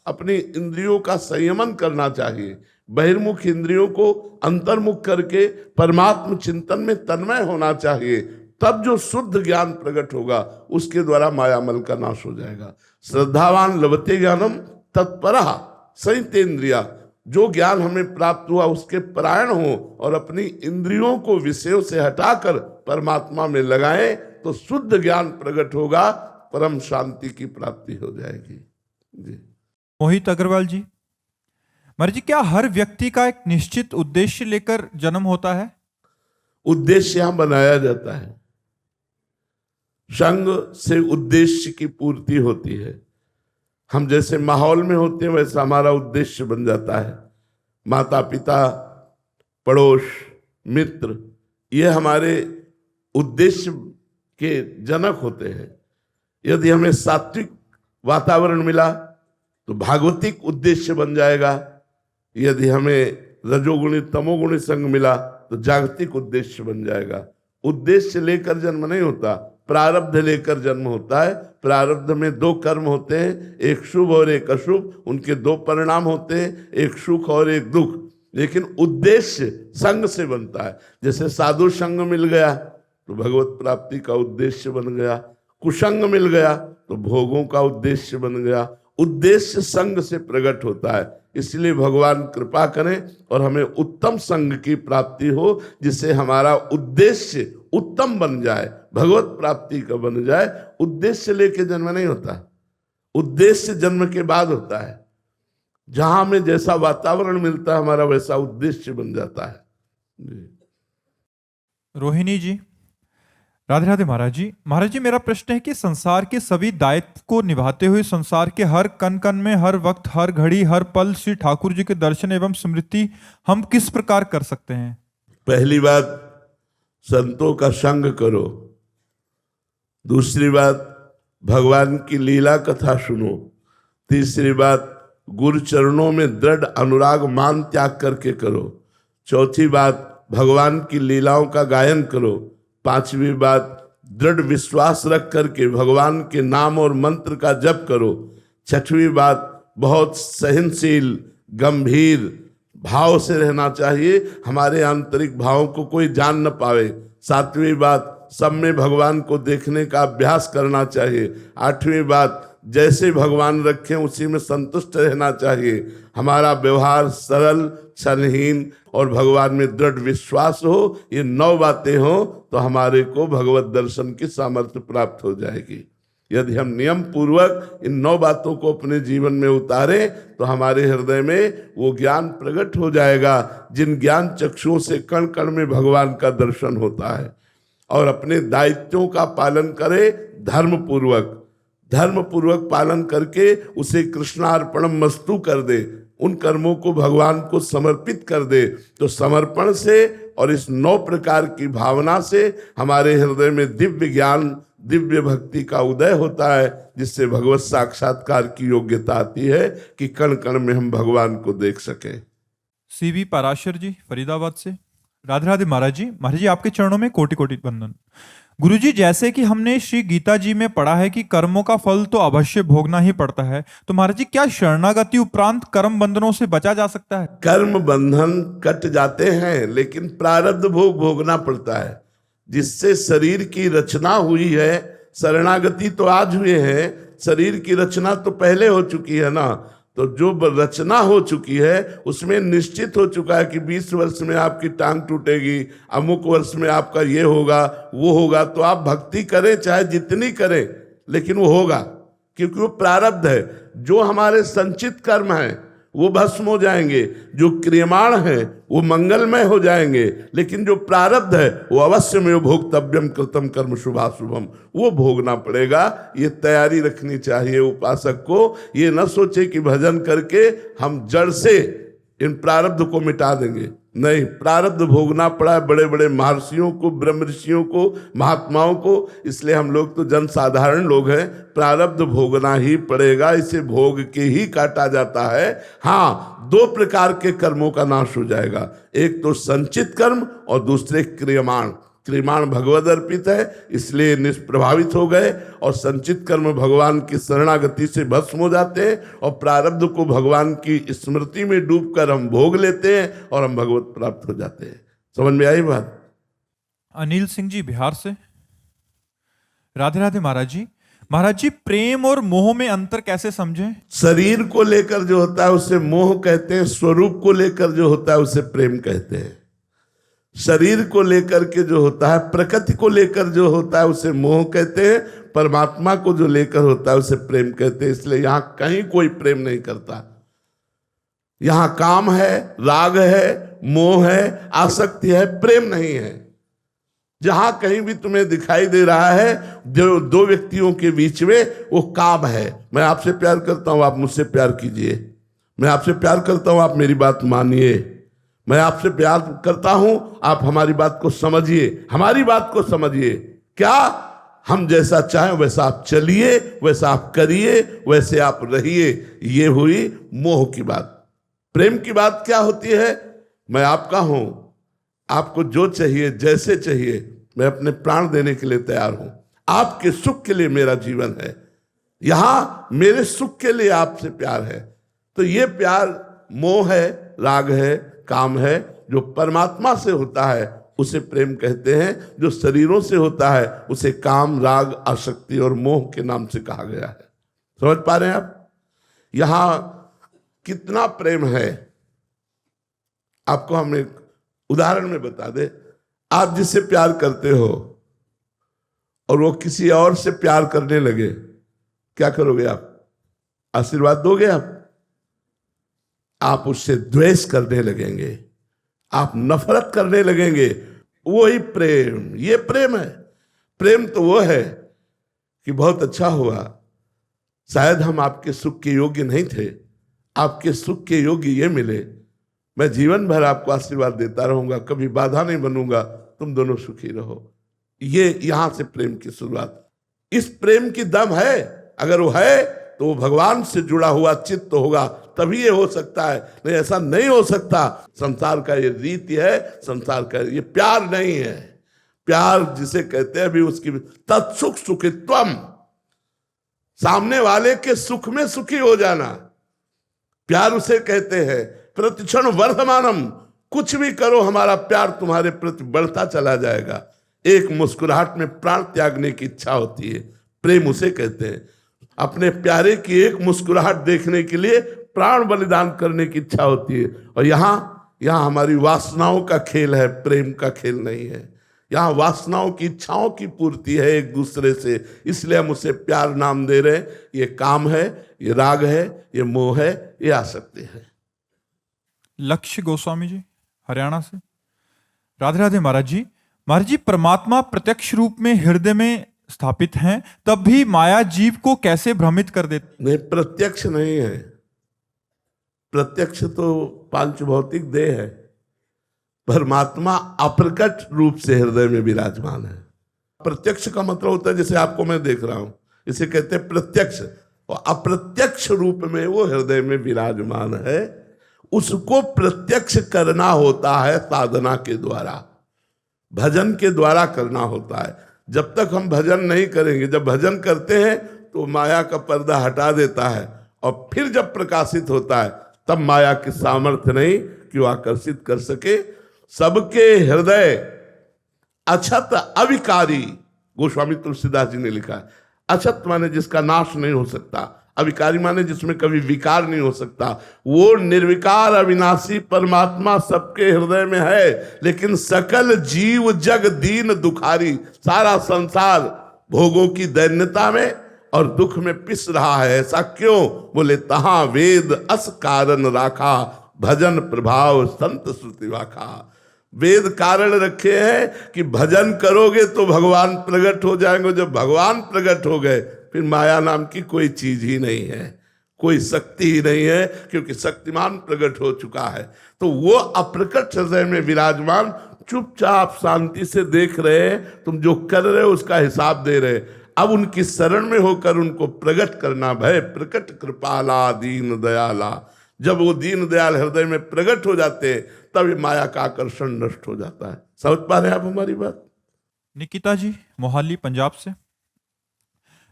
अपनी इंद्रियों का संयमन करना चाहिए, बहिर्मुख इंद्रियों को अंतर्मुख करके परमात्म चिंतन में तन्मय होना चाहिए। तब जो शुद्ध ज्ञान प्रकट होगा उसके द्वारा मायामल का नाश हो जाएगा। श्रद्धावान लभते ज्ञानम तत्परः संयतेंद्रिया, जो ज्ञान हमें प्राप्त हुआ उसके परायण हो और अपनी इंद्रियों को विषयों से हटाकर परमात्मा में लगाएं तो शुद्ध ज्ञान प्रकट होगा, परम शांति की प्राप्ति हो जाएगी। जी मोहित अग्रवाल जी, महाराज जी, क्या हर व्यक्ति का एक निश्चित उद्देश्य लेकर जन्म होता है? उद्देश्य यहां बनाया जाता है, संग से उद्देश्य की पूर्ति होती है। हम जैसे माहौल में होते हैं वैसा हमारा उद्देश्य बन जाता है। माता पिता, पड़ोस, मित्र, ये हमारे उद्देश्य के जनक होते हैं। यदि हमें सात्विक वातावरण मिला तो भागवतिक उद्देश्य बन जाएगा। यदि हमें रजोगुणी तमोगुणी संग मिला तो जागतिक उद्देश्य बन जाएगा। उद्देश्य लेकर जन्म नहीं होता, प्रारब्ध लेकर जन्म होता है। प्रारब्ध में दो कर्म होते हैं, एक शुभ और एक अशुभ, उनके दो परिणाम होते हैं, एक सुख और एक दुख। लेकिन उद्देश्य संग से बनता है। जैसे साधु संग मिल गया तो भगवत प्राप्ति का उद्देश्य बन गया, कुसंग मिल गया तो भोगों का उद्देश्य बन गया। उद्देश्य संग से प्रकट होता है। इसलिए भगवान कृपा करें और हमें उत्तम संग की प्राप्ति हो, जिससे हमारा उद्देश्य उत्तम बन जाए, भगवत प्राप्ति का बन जाए। उद्देश्य लेके जन्म नहीं होता, उद्देश्य जन्म के बाद होता है। जहां हमें जैसा वातावरण मिलता है हमारा वैसा उद्देश्य बन जाता है। रोहिणी जी, राधे राधे महाराज जी। महाराज जी, मेरा प्रश्न है कि संसार के सभी दायित्व को निभाते हुए संसार के हर कण कण में, हर वक्त, हर घड़ी, हर पल श्री ठाकुर जी के दर्शन एवं स्मृति हम किस प्रकार कर सकते हैं? पहली बात, संतों का संग करो। दूसरी बात, भगवान की लीला कथा सुनो। तीसरी बात, गुरु चरणों में दृढ़ अनुराग मान त्याग करके करो। चौथी बात, भगवान की लीलाओं का गायन करो। पांचवी बात, दृढ़ विश्वास रख करके भगवान के नाम और मंत्र का जप करो। छठवीं बात, बहुत सहनशील गंभीर भाव से रहना चाहिए, हमारे आंतरिक भावों को कोई जान न पावे। सातवीं बात, सब में भगवान को देखने का अभ्यास करना चाहिए। आठवीं बात, जैसे भगवान रखें उसी में संतुष्ट रहना चाहिए। हमारा व्यवहार सरल, छलहीन और भगवान में दृढ़ विश्वास हो। ये 9 बातें हो तो हमारे को भगवत दर्शन की सामर्थ्य प्राप्त हो जाएगी। यदि हम नियम पूर्वक इन 9 बातों को अपने जीवन में उतारें तो हमारे हृदय में वो ज्ञान प्रकट हो जाएगा, जिन ज्ञान चक्षुओं से कण कण में भगवान का दर्शन होता है। और अपने दायित्वों का पालन करें धर्म पूर्वक पालन करके उसे कृष्णार्पणम मस्तु कर दे, उन कर्मों को भगवान को समर्पित कर दे। तो समर्पण से और इस 9 प्रकार की भावना से हमारे हृदय में दिव्य ज्ञान, दिव्य भक्ति का उदय होता है, जिससे भगवत साक्षात्कार की योग्यता आती है कि कण कण में हम भगवान को देख सकें। सीवी पराशर जी, फरीदाबाद से। राधे राधे महाराज जी। महाराज जी, आपके चरणों में कोटि कोटि वंदन। गुरुजी, जैसे कि हमने श्री गीता जी में पढ़ा है कि कर्मों का फल तो अवश्य भोगना ही पड़ता है, तो महाराज जी, क्या शरणागति उपरांत कर्म बंधनों से बचा जा सकता है? कर्म बंधन कट जाते हैं, लेकिन प्रारब्ध भोग भोगना पड़ता है। जिससे शरीर की रचना हुई है, शरणागति तो आज हुए हैं, शरीर की रचना तो पहले हो चुकी है ना। तो जो रचना हो चुकी है उसमें निश्चित हो चुका है कि 20 वर्ष में आपकी टांग टूटेगी, अमुक वर्ष में आपका ये होगा वो होगा। तो आप भक्ति करें चाहे जितनी करें, लेकिन वो होगा, क्योंकि वो प्रारब्ध है। जो हमारे संचित कर्म हैं वो भस्म हो जाएंगे, जो क्रियमाण हैं वो मंगलमय हो जाएंगे, लेकिन जो प्रारब्ध है वो अवश्य में भोक्तव्यम कृतम कर्म शुभाशुभम, वो भोगना पड़ेगा। ये तैयारी रखनी चाहिए उपासक को। ये न सोचे कि भजन करके हम जड़ से इन प्रारब्ध को मिटा देंगे। नहीं, प्रारब्ध भोगना पड़ा है बड़े बड़े महर्षियों को, ब्रह्म ऋषियों को, महात्माओं को। इसलिए हम लोग तो जन साधारण लोग हैं, प्रारब्ध भोगना ही पड़ेगा, इसे भोग के ही काटा जाता है। हाँ, दो प्रकार के कर्मों का नाश हो जाएगा, एक तो संचित कर्म और दूसरे क्रियमाण। क्रियमाण भगवद अर्पित है इसलिए निष्प्रभावित हो गए, और संचित कर्म भगवान की शरणागति से भस्म हो जाते हैं, और प्रारब्ध को भगवान की स्मृति में डूबकर हम भोग लेते हैं और हम भगवत प्राप्त हो जाते हैं। समझ में आई बात? अनिल सिंह जी बिहार से। राधे राधे महाराज जी। महाराज जी, प्रेम और मोह में अंतर कैसे समझें? शरीर को लेकर जो होता है उसे मोह कहते हैं, स्वरूप को लेकर जो होता है उसे प्रेम कहते हैं। शरीर को लेकर के जो होता है, प्रकृति को लेकर जो होता है उसे मोह कहते हैं, परमात्मा को जो लेकर होता है उसे प्रेम कहते हैं। इसलिए यहां कहीं कोई प्रेम नहीं करता। यहां काम है, राग है, मोह है, आसक्ति है, प्रेम नहीं है। जहां कहीं भी तुम्हें दिखाई दे रहा है जो दो व्यक्तियों के बीच में, वो काम है। मैं आपसे प्यार करता हूं, आप मुझसे प्यार कीजिए। मैं आपसे प्यार करता हूं, आप मेरी बात मानिए। मैं आपसे प्यार करता हूं, आप हमारी बात को समझिए, हमारी बात को समझिए। क्या हम जैसा चाहें वैसा आप चलिए, वैसा आप करिए, वैसे आप रहिए। ये हुई मोह की बात। प्रेम की बात क्या होती है? मैं आपका हूं, आपको जो चाहिए, जैसे चाहिए, मैं अपने प्राण देने के लिए तैयार हूं। आपके सुख के लिए मेरा जीवन है, यहां मेरे सुख के लिए आपसे प्यार है। तो ये प्यार मोह है, राग है, काम है। जो परमात्मा से होता है उसे प्रेम कहते हैं, जो शरीरों से होता है उसे काम, राग, आसक्ति और मोह के नाम से कहा गया है। समझ पा रहे हैं आप? यहां कितना प्रेम है आपको हम एक उदाहरण में बता दे। आप जिससे प्यार करते हो और वो किसी और से प्यार करने लगे, क्या करोगे आप? आशीर्वाद दोगे आप उससे द्वेष करने लगेंगे, आप नफरत करने लगेंगे। वही प्रेम, ये प्रेम है। प्रेम तो वो है कि बहुत अच्छा हुआ, शायद हम आपके सुख के योग्य नहीं थे, आपके सुख के योग्य ये मिले। मैं जीवन भर आपको आशीर्वाद देता रहूंगा, कभी बाधा नहीं बनूंगा, तुम दोनों सुखी रहो। ये यहां से प्रेम की शुरुआत। इस प्रेम की दम है, अगर वो है तो वो भगवान से जुड़ा हुआ चित्त होगा, तभी ये हो सकता है, नहीं ऐसा नहीं हो सकता। संसार का ये रीति है, संसार का ये प्यार नहीं है। प्यार जिसे कहते हैं अभी उसकी तत्सुख सुखित्वम, सामने वाले के सुख में सुखी हो जाना, प्यार उसे कहते हैं। प्रतिक्षण वर्धमानम, कुछ भी करो हमारा प्यार तुम्हारे प्रति बढ़ता चला जाएगा। एक मुस्कुराहट में प्राण त्यागने की इच्छा होती है, प्रेम उसे कहते हैं। अपने प्यारे की एक मुस्कुराहट देखने के लिए प्राण बलिदान करने की इच्छा होती है। और यहाँ हमारी वासनाओं का खेल है, प्रेम का खेल नहीं है। यहाँ वासनाओं की, इच्छाओं की पूर्ति है एक दूसरे से, इसलिए हम उसे प्यार नाम दे रहे हैं। ये काम है, ये राग है, ये मोह है, ये आसक्ति है। लक्ष्य गोस्वामी जी हरियाणा से। राधे राधे महाराज जी। महाराज जी, परमात्मा प्रत्यक्ष रूप में हृदय में स्थापित हैं, तब भी माया जीव को कैसे भ्रमित कर देती? नहीं, प्रत्यक्ष नहीं है। प्रत्यक्ष तो पांच भौतिक देह है। परमात्मा अप्रकट रूप से हृदय में विराजमान है। प्रत्यक्ष का मतलब होता है जैसे आपको मैं देख रहा हूं, इसे कहते हैं प्रत्यक्ष। और अप्रत्यक्ष रूप में वो हृदय में विराजमान है। उसको प्रत्यक्ष करना होता है साधना के द्वारा, भजन के द्वारा करना होता है। जब तक हम भजन नहीं करेंगे, जब भजन करते हैं तो माया का पर्दा हटा देता है, और फिर जब प्रकाशित होता है तब माया की सामर्थ्य नहीं कि वो आकर्षित कर सके। सबके हृदय अछत अविकारी, गोस्वामी तुलसीदास जी ने लिखा है। अछत माने जिसका नाश नहीं हो सकता, अविकारी माने जिसमें कभी विकार नहीं हो सकता। वो निर्विकार अविनाशी परमात्मा सबके हृदय में है। लेकिन सकल जीव जग दीन दुखारी, सारा संसार भोगों की दैन्यता में और दुख में पिस रहा है। ऐसा क्यों? बोले तहां वेद अस कारण राखा, भजन प्रभाव संत श्रुति वाखा। वेद कारण रखे हैं कि भजन करोगे तो भगवान प्रकट हो जाएंगे। जब भगवान प्रकट हो गए फिर माया नाम की कोई चीज ही नहीं है, कोई शक्ति ही नहीं है, क्योंकि शक्तिमान प्रकट हो चुका है। तो वो अप्रकट हृदय में विराजमान, चुपचाप शांति से देख रहे हैं, तुम जो कर रहे हो उसका हिसाब दे रहे। अब उनकी शरण में होकर उनको प्रकट करना, भय प्रकट कृपाला दीन दयाला। जब वो दीन दयाल हृदय में प्रकट हो जाते हैं, तब माया का आकर्षण नष्ट हो जाता है। समझ पा रहे हैं आप हमारी बात? निकिता जी मोहाली पंजाब से।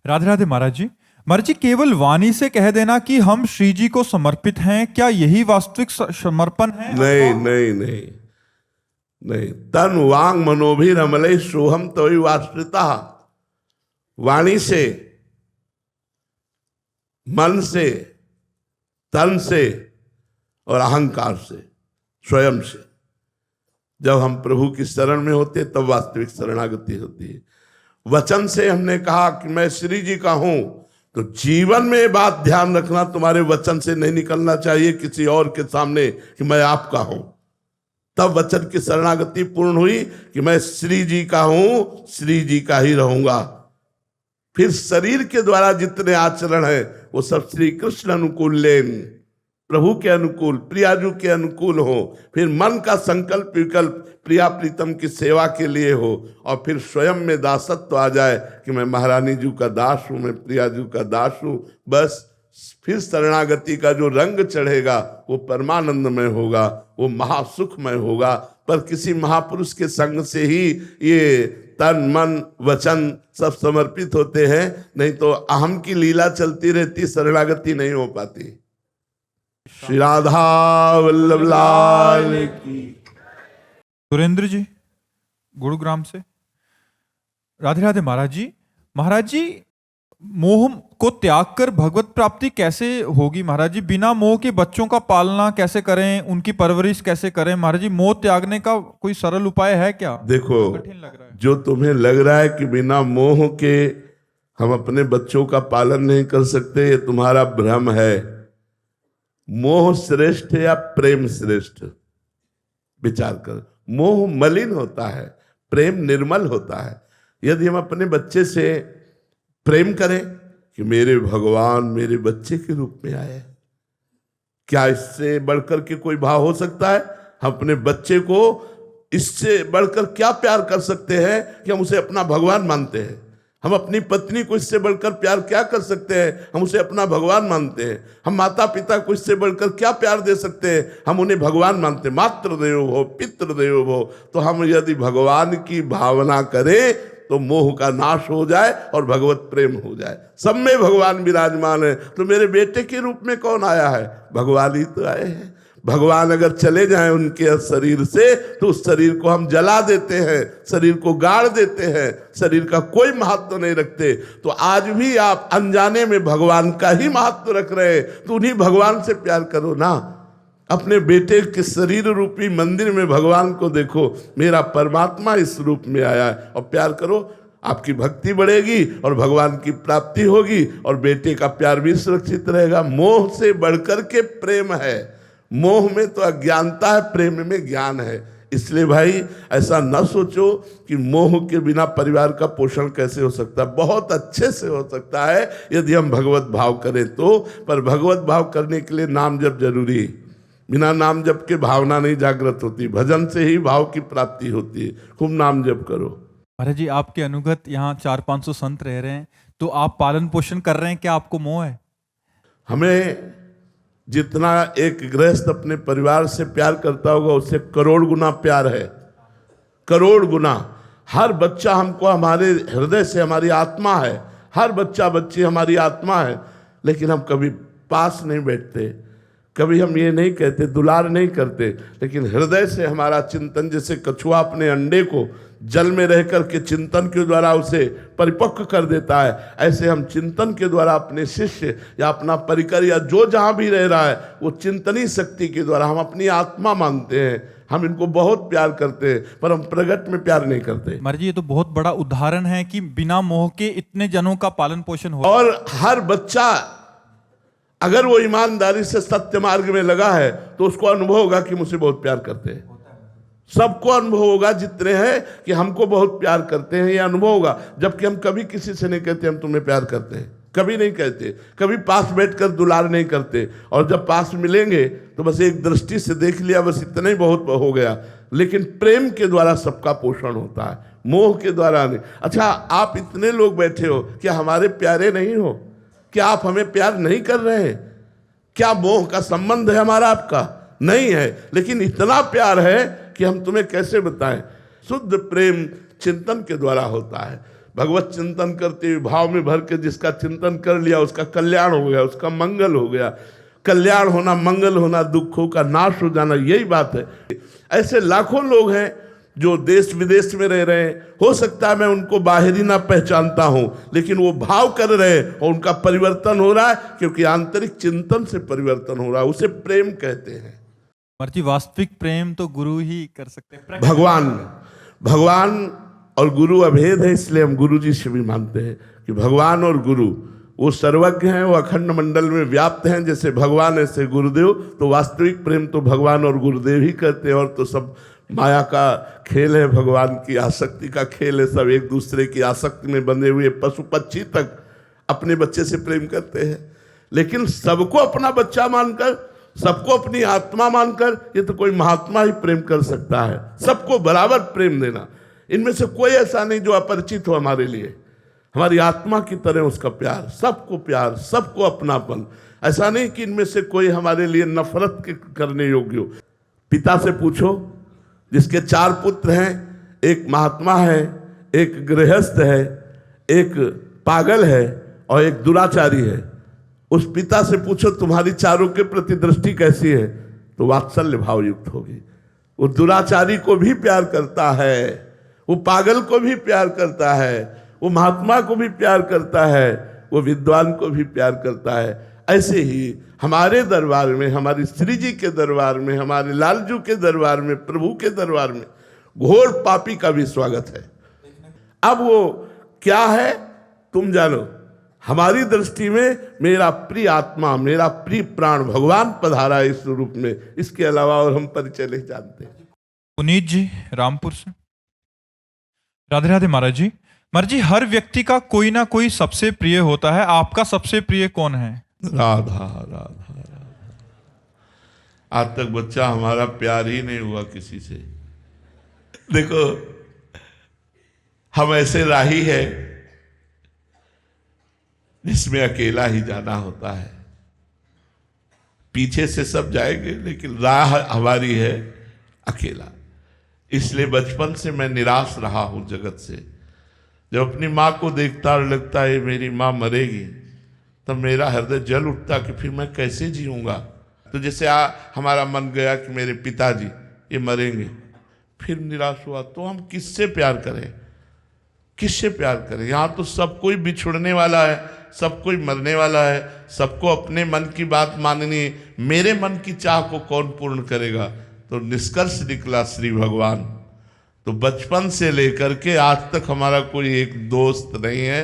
राधे राधे महाराज जी। महाराज जी, केवल वाणी से कह देना कि हम श्री जी को समर्पित हैं, क्या यही वास्तविक समर्पण है? नहीं नहीं नहीं नहीं। तन वांग मनोभिरमले सोहम तवि वाश्रिता। वाणी से, मन से, तन से और अहंकार से, स्वयं से जब हम प्रभु की शरण में होते तब वास्तविक शरणागति होती है। वचन से हमने कहा कि मैं श्री जी का हूं, तो जीवन में ये बात ध्यान रखना, तुम्हारे वचन से नहीं निकलना चाहिए किसी और के सामने कि मैं आपका हूं। तब वचन की शरणागति पूर्ण हुई कि मैं श्री जी का हूं, श्री जी का ही रहूंगा। फिर शरीर के द्वारा जितने आचरण है वो सब श्री कृष्ण अनुकूल लेन, प्रभु के अनुकूल, प्रियाजू के अनुकूल हो। फिर मन का संकल्प विकल्प प्रिया प्रीतम की सेवा के लिए हो, और फिर स्वयं में दासत्व आ जाए कि मैं महारानी जी का दास हूं, मैं प्रियाजू का दास हूं। बस फिर शरणागति का जो रंग चढ़ेगा वो परमानंदमय होगा, वो महासुखमय होगा। पर किसी महापुरुष के संग से ही ये तन मन वचन सब समर्पित होते हैं, नहीं तो अहम की लीला चलती रहती, शरणागति नहीं हो पाती। श्री राधा वल्लभ लाल की। सुरेंद्र जी गुरुग्राम से। राधे राधे महाराज जी। महाराज जी, मोह को त्याग कर भगवत प्राप्ति कैसे होगी महाराज जी? बिना मोह के बच्चों का पालना कैसे करें, उनकी परवरिश कैसे करें महाराज जी? मोह त्यागने का कोई सरल उपाय है क्या? देखो, कठिन लग रहा है। जो तुम्हें लग रहा है कि बिना मोह के हम अपने बच्चों का पालन नहीं कर सकते, ये तुम्हारा भ्रम है। मोह श्रेष्ठ है या प्रेम श्रेष्ठ? विचार कर। मोह मलिन होता है, प्रेम निर्मल होता है। यदि हम अपने बच्चे से प्रेम करें कि मेरे भगवान मेरे बच्चे के रूप में आए, क्या इससे बढ़कर के कोई भाव हो सकता है? हम अपने बच्चे को इससे बढ़कर क्या प्यार कर सकते हैं कि हम उसे अपना भगवान मानते हैं? हम अपनी पत्नी को इससे बढ़कर प्यार क्या कर सकते हैं? हम उसे अपना भगवान मानते हैं। हम माता पिता को इससे बढ़कर क्या प्यार दे सकते हैं? हम उन्हें भगवान मानते हैं। मातृदेवो भव पितृदेवो भव। तो हम यदि भगवान की भावना करें तो मोह का नाश हो जाए और भगवत प्रेम हो जाए। सब में भगवान विराजमान है। तो मेरे बेटे के रूप में कौन आया है? भगवान ही तो आए हैं। भगवान अगर चले जाएं उनके शरीर से तो उस शरीर को हम जला देते हैं, शरीर को गाड़ देते हैं, शरीर का कोई महत्व नहीं रखते। तो आज भी आप अनजाने में भगवान का ही महत्व रख रहे हैं, तो उन्हीं भगवान से प्यार करो ना। अपने बेटे के शरीर रूपी मंदिर में भगवान को देखो, मेरा परमात्मा इस रूप में आया है, और प्यार करो। आपकी भक्ति बढ़ेगी और भगवान की प्राप्ति होगी और बेटे का प्यार भी सुरक्षित रहेगा। मोह से बढ़कर के प्रेम है। मोह में तो अज्ञानता है, प्रेम में ज्ञान है। इसलिए भाई ऐसा न सोचो कि मोह के बिना परिवार का पोषण कैसे हो सकता है। बहुत अच्छे से हो सकता है यदि हम भगवत भाव करें तो। पर भगवत भाव करने के लिए नाम जप जरूरी है। बिना नाम जप के भावना नहीं जागृत होती। भजन से ही भाव की प्राप्ति होती है। खूब नाम जप करो। महाराज जी, आपके अनुगत यहाँ 400-500 संत रह रहे हैं, तो आप पालन पोषण कर रहे हैं, क्या आपको मोह है? हमें जितना एक गृहस्थ अपने परिवार से प्यार करता होगा उससे करोड़ गुना प्यार है, करोड़ गुना। हर बच्चा हमको हमारे हृदय से हमारी आत्मा है। हर बच्चा बच्ची हमारी आत्मा है। लेकिन हम कभी पास नहीं बैठते, कभी हम ये नहीं कहते, दुलार नहीं करते, लेकिन हृदय से हमारा चिंतन, जैसे कछुआ अपने अंडे को जल में रह कर के चिंतन के द्वारा उसे परिपक्व कर देता है, ऐसे हम चिंतन के द्वारा अपने शिष्य या अपना परिकर या जो जहाँ भी रह रहा है वो चिंतनी शक्ति के द्वारा हम अपनी आत्मा मानते हैं। हम इनको बहुत प्यार करते हैं, पर हम प्रगट में प्यार नहीं करते। महाराज जी, ये तो बहुत बड़ा उदाहरण है कि बिना मोह के इतने जनों का पालन पोषण हो। और हर बच्चा अगर वो ईमानदारी से सत्य मार्ग में लगा है तो उसको अनुभव होगा कि मुझसे बहुत प्यार करते हैं। सबको अनुभव होगा जितने हैं कि हमको बहुत प्यार करते हैं, ये अनुभव होगा। जबकि हम कभी किसी से नहीं कहते हम तुम्हें प्यार करते हैं, कभी नहीं कहते, कभी पास बैठकर दुलार नहीं करते, और जब पास मिलेंगे तो बस एक दृष्टि से देख लिया, बस इतना ही बहुत हो गया। लेकिन प्रेम के द्वारा सबका पोषण होता है, मोह के द्वारा नहीं। अच्छा, आप इतने लोग बैठे हो, क्या हमारे प्यारे नहीं हो? क्या आप हमें प्यार नहीं कर रहे हैं? क्या मोह का संबंध है हमारा आपका? नहीं है, लेकिन इतना प्यार है कि हम तुम्हें कैसे बताएं। शुद्ध प्रेम चिंतन के द्वारा होता है। भगवत चिंतन करते हुए भाव में भर के जिसका चिंतन कर लिया उसका कल्याण हो गया, उसका मंगल हो गया। कल्याण होना, मंगल होना, दुखों का नाश हो जाना, यही बात है। ऐसे लाखों लोग हैं जो देश विदेश में रह रहे हैं। हो सकता है मैं उनको बाहरी ना पहचानता हूं, लेकिन वो भाव कर रहे हैं और उनका परिवर्तन हो रहा है, क्योंकि आंतरिक चिंतन से परिवर्तन हो रहा है। उसे प्रेम कहते हैं। जी, वास्तविक प्रेम तो गुरु ही कर सकते हैं। भगवान और गुरु अभेद है, इसलिए हम गुरु जी से भी मानते हैं कि भगवान और गुरु वो सर्वज्ञ हैं, वो अखंड मंडल में व्याप्त हैं। जैसे भगवान ऐसे गुरुदेव, तो वास्तविक प्रेम तो भगवान और गुरुदेव ही करते हैं। और तो सब माया का खेल है, भगवान की आसक्ति का खेल है। सब एक दूसरे की आसक्ति में बंधे हुए पशु पक्षी तक अपने बच्चे से प्रेम करते हैं। लेकिन सबको अपना बच्चा मानकर, सबको अपनी आत्मा मानकर, ये तो कोई महात्मा ही प्रेम कर सकता है। सबको बराबर प्रेम देना, इनमें से कोई ऐसा नहीं जो अपरिचित हो हमारे लिए। हमारी आत्मा की तरह उसका प्यार, सबको अपनापन। ऐसा नहीं कि इनमें से कोई हमारे लिए नफरत करने योग्य हो। पिता से पूछो, जिसके 4 पुत्र हैं, एक महात्मा है, एक गृहस्थ है, एक पागल है और एक दुराचारी है। उस पिता से पूछो तुम्हारी चारों के प्रति दृष्टि कैसी है, तो वात्सल्य भाव युक्त होगी। वो दुराचारी को भी प्यार करता है, वो पागल को भी प्यार करता है, वो महात्मा को भी प्यार करता है, वो विद्वान को भी प्यार करता है। ऐसे ही हमारे दरबार में, हमारी श्री जी के दरबार में, हमारे लालजू के दरबार में, प्रभु के दरबार में घोर पापी का भी स्वागत है। अब वो क्या है तुम जानो। हमारी दृष्टि में मेरा प्रिय आत्मा, मेरा प्रिय प्राण भगवान पधारा इस रूप में। इसके अलावा और हम परिचय नहीं जानते। पुनीत जी रामपुर से। राधे राधे महाराज जी। महाराज जी, हर व्यक्ति का कोई ना कोई सबसे प्रिय होता है, आपका सबसे प्रिय कौन है? राधा राधा राधा। आज तक बच्चा हमारा प्यार ही नहीं हुआ किसी से। देखो, हम ऐसे राही है जिसमें अकेला ही जाना होता है। पीछे से सब जाएंगे, लेकिन राह हमारी है अकेला। इसलिए बचपन से मैं निराश रहा हूं जगत से। जब अपनी माँ को देखता और लगता है मेरी माँ मरेगी, तब मेरा हृदय जल उठता कि फिर मैं कैसे जीऊंगा। तो जैसे हमारा मन गया कि मेरे पिताजी ये मरेंगे, फिर निराश हुआ। तो हम किससे प्यार करें, किससे प्यार करें? यहाँ तो सब कोई बिछुड़ने वाला है, सब कोई मरने वाला है, सबको अपने मन की बात माननी। मेरे मन की चाह को कौन पूर्ण करेगा? तो निष्कर्ष निकला श्री भगवान। तो बचपन से लेकर के आज तक हमारा कोई एक दोस्त नहीं है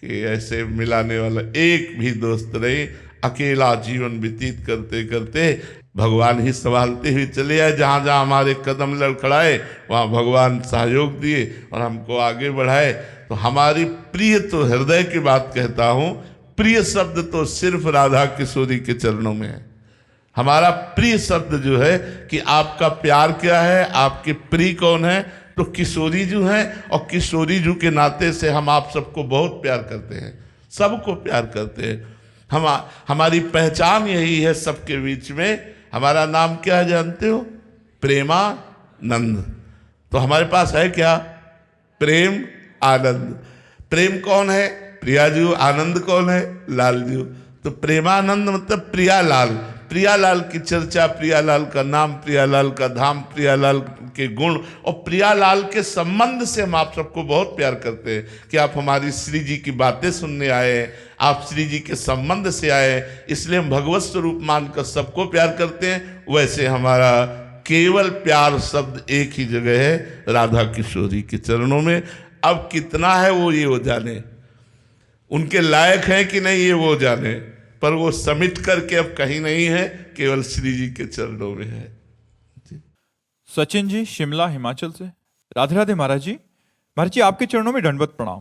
कि ऐसे मिलाने वाला, एक भी दोस्त नहीं। अकेला जीवन व्यतीत करते करते भगवान ही संभालते हुए चले आए। जहाँ जहाँ हमारे कदम लड़खड़ाए वहाँ भगवान सहयोग दिए और हमको आगे बढ़ाए। तो हमारी प्रिय, तो हृदय की बात कहता हूँ, प्रिय शब्द तो सिर्फ राधा किशोरी के चरणों में है। हमारा प्रिय शब्द जो है कि आपका प्यार क्या है, आपके प्रिय कौन है, तो किशोरी जी हैं। और किशोरी जी के नाते से हम आप सबको बहुत प्यार करते हैं, सबको प्यार करते हैं। हमारी पहचान यही है सबके बीच में। हमारा नाम क्या है जानते हो? प्रेमानंद। तो हमारे पास है क्या? प्रेम आनंद। प्रेम कौन है? प्रिया जी। आनंद कौन है? लाल जी। तो प्रेमानंद मतलब प्रियालाल। प्रियालाल की चर्चा, प्रियालाल का नाम, प्रियालाल का धाम, प्रियालाल के गुण और प्रियालाल के संबंध से हम आप सबको बहुत प्यार करते हैं कि आप हमारी श्री जी की बातें सुनने आए, आप श्री जी के संबंध से आए। इसलिए हम भगवत स्वरूप मानकर सबको प्यार करते हैं। वैसे हमारा केवल प्यार शब्द एक ही जगह है, राधा किशोरी के चरणों में। अब कितना है वो ये वो जाने, उनके लायक है कि नहीं ये वो जाने, पर वो समिट करके अब कहीं नहीं है, केवल श्री जी के चरणों में है। सचिन जी शिमला हिमाचल से। राधे राधे महाराज जी। महाराज जी, आपके चरणों में दंडवत प्रणाम।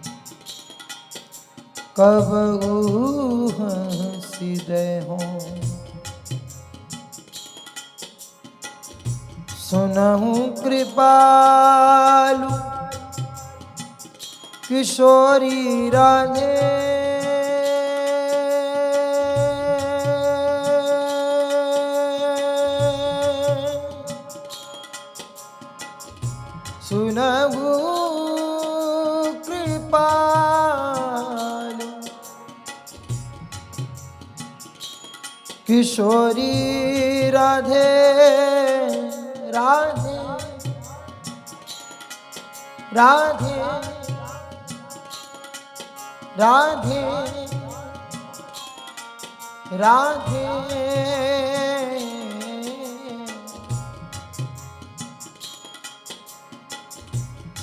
कबहू हंसिदे हो सुनहु कृपालु किशोरी राधे सुनहु कृपालु किशोरी राधे राधे राधे राधे राधे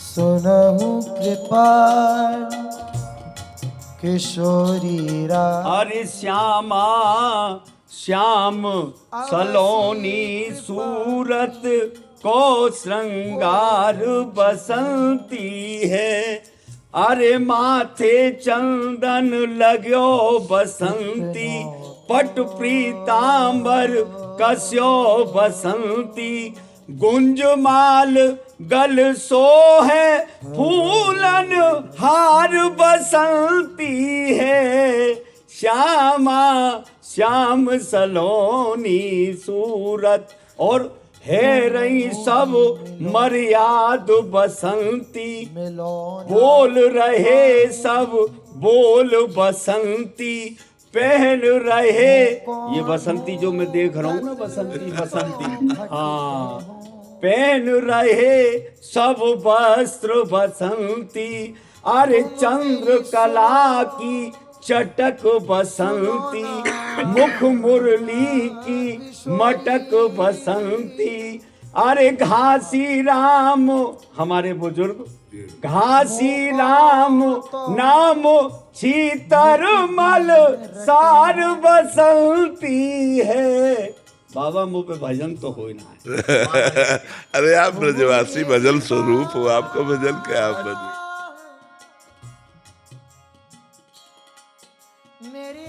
सुनहु कृपाल किशोरी राधे अरे श्यामा श्याम सलोनी सूरत को श्रृंगार बसंती है। अरे माथे चंदन लाग्यो बसंती पट पीतांबर कस्यो बसंती गुंजमाल गल सो है फूलन हार बसंती है। श्यामा श्याम सलोनी सूरत और है रही सब मर्याद बसंती बोल रहे सब बोल बसंती पहन रहे ये बसंती जो मैं देख रहा हूँ ना बसंती बसंती हाँ पहन रहे सब वस्त्र बसंती। अरे चंद्र कला की चटक बसंती मुख मुरली की मटक बसंती। अरे घासी राम हमारे बुजुर्ग घासी राम नाम चीतरमल सार बसंती है। बाबा मुंह पे भजन तो हो ना है। अरे आप ब्रजवासी भजन स्वरूप हो, आपका भजन क्या आप भजन। मेरी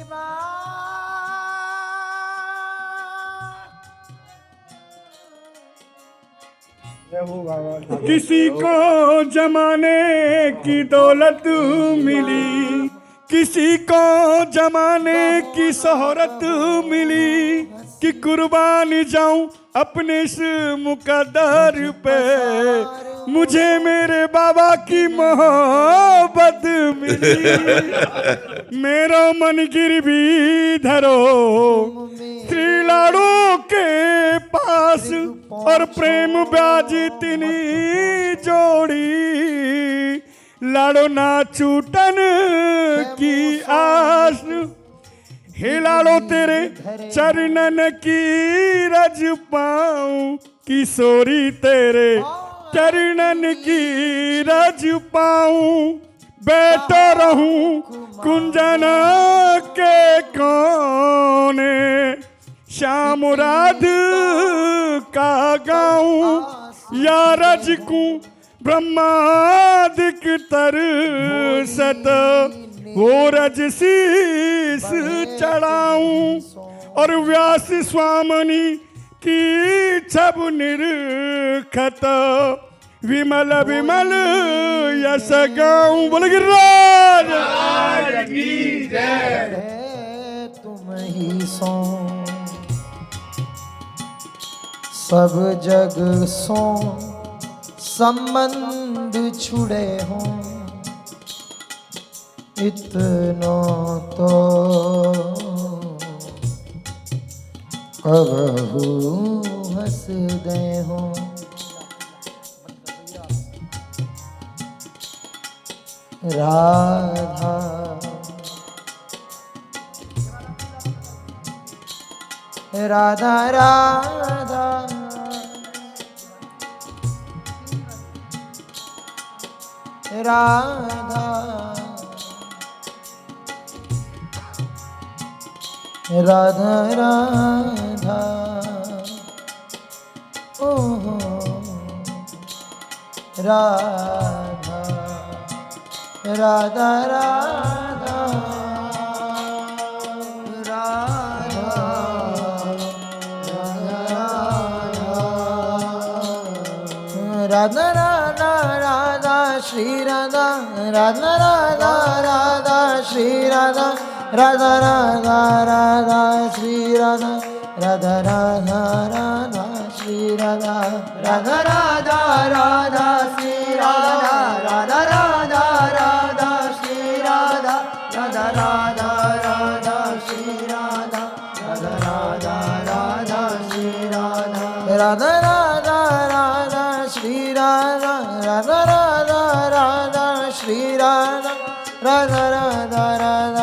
किसी को जमाने की दौलत मिली किसी को जमाने की शोहरत मिली कि कुर्बान जाऊं अपने इस मुकद्दर पे मुझे मेरे बाबा की मोहब्बत मिली। मेरा मन गिरवी धरो श्री लाड़ो के पास और प्रेम ब्याज तिनी जोड़ी लाड़ो ना छूटन की आस हे लाड़ो तेरे चरणन की रज पाऊं किशोरी तेरे चरणन की रज पाऊं बैठो रहूं कुंजन के कोने श्याम राध का गाऊं या रजकूं ब्रह्मादिक तरसत वो रज शीस चढ़ाऊं और व्यास स्वामिनी की छब निरखत विमल विमल यश गाऊं। बोल गिरिराज की जय। तुम ही सो सब जग सो संबंध छुड़े हो इतना तो कबहू हंस दे हो। राधा राधा राधा राधा राधा राधा ओ राधा राधा राधा राधा राधा राधा श्री राधा राधा राधा राधा श्री राधा राधा राधा राधा श्री राधा राधा राधा राधा श्री राधा राधा राधा राधा श्री राधा राधा राधा राधा श्री राधा राधा राधा राधा श्री राधा राधा राधा राधा श्री राधा राधा राधा राधा श्री राधा राधा राधा राधा श्री राधा राधा राधा राधा